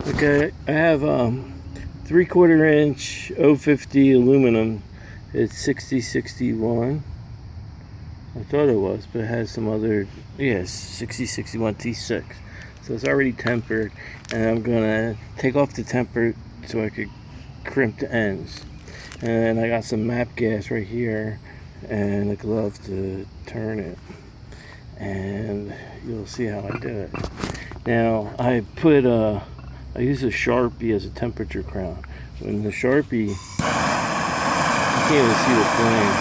Okay, I have 3/4 inch 050 aluminum. It's 6061. I thought it was, but it has some other, yeah, 6061 T6. So it's already tempered, and I'm gonna take off the temper so I could crimp the ends. And I got some map gas right here and a glove to turn it. And you'll see how I do it. Now I use a Sharpie as a temperature crown. When the Sharpie, you can't even see the flame,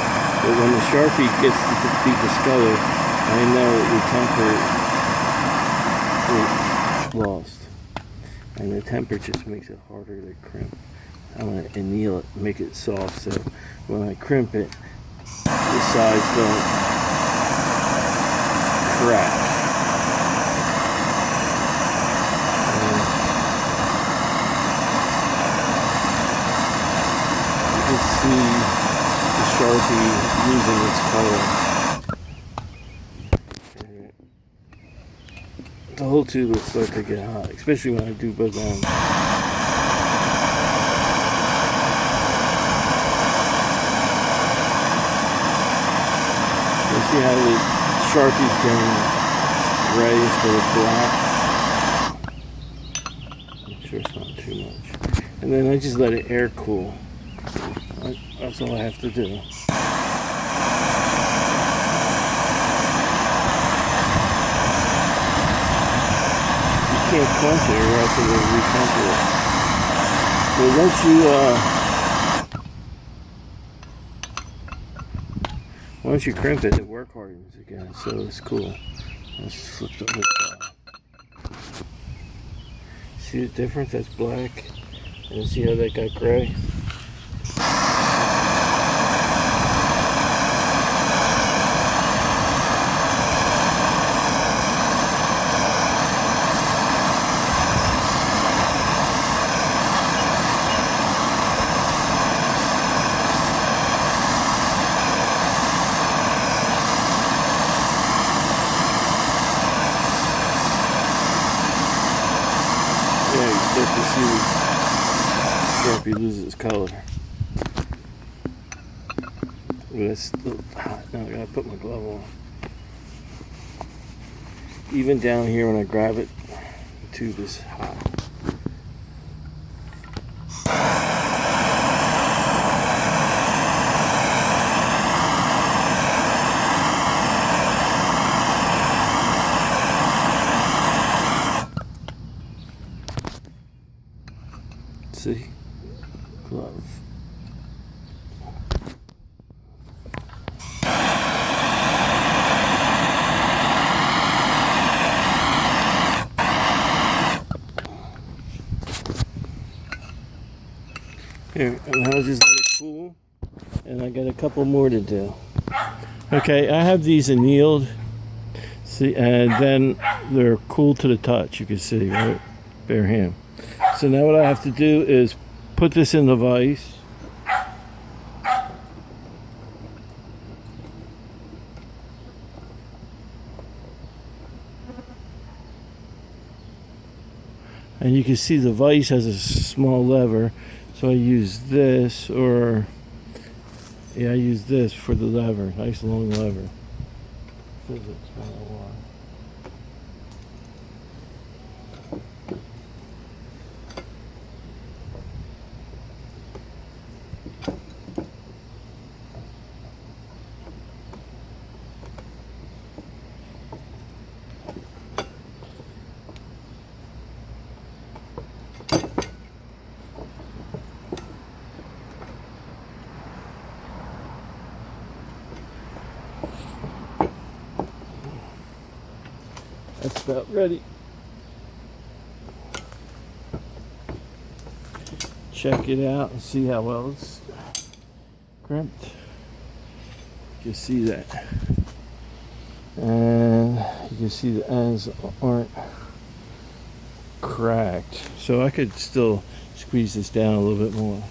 but when the Sharpie gets to the deepest color, I know the temper is lost. And the temper just makes it harder to crimp. I want to anneal it, make it soft, so when I crimp it, the sides don't crack. See the Sharpie losing its color. The whole tube will start to get hot, especially when I do both ends. You see how the Sharpie's getting gray instead of black? Make sure it's not too much. And then I just let it air cool. That's all I have to do. You can't quench it or else it will retemper it. But once you crimp it, it work hardens again, so it's cool. Let's flip the hood side. See the difference? That's black. And see how that got gray? Yeah, you start to see Sharpie loses its color. But it's still hot. Now I gotta put my glove on. Even down here when I grab it, the tube is hot. See? Glove. Here, and I'll just let it cool, and I got a couple more to do. Okay, I have these annealed, see, and then they're cool to the touch, you can see, right? Bare hand. So now what I have to do is put this in the vise. And you can see the vise has a small lever. So I use this, or yeah, I use this for the lever. Nice long lever. Physics 101. That's about ready. Check it out and see how well it's crimped. You can see that. And you can see the ends aren't cracked. So I could still squeeze this down a little bit more.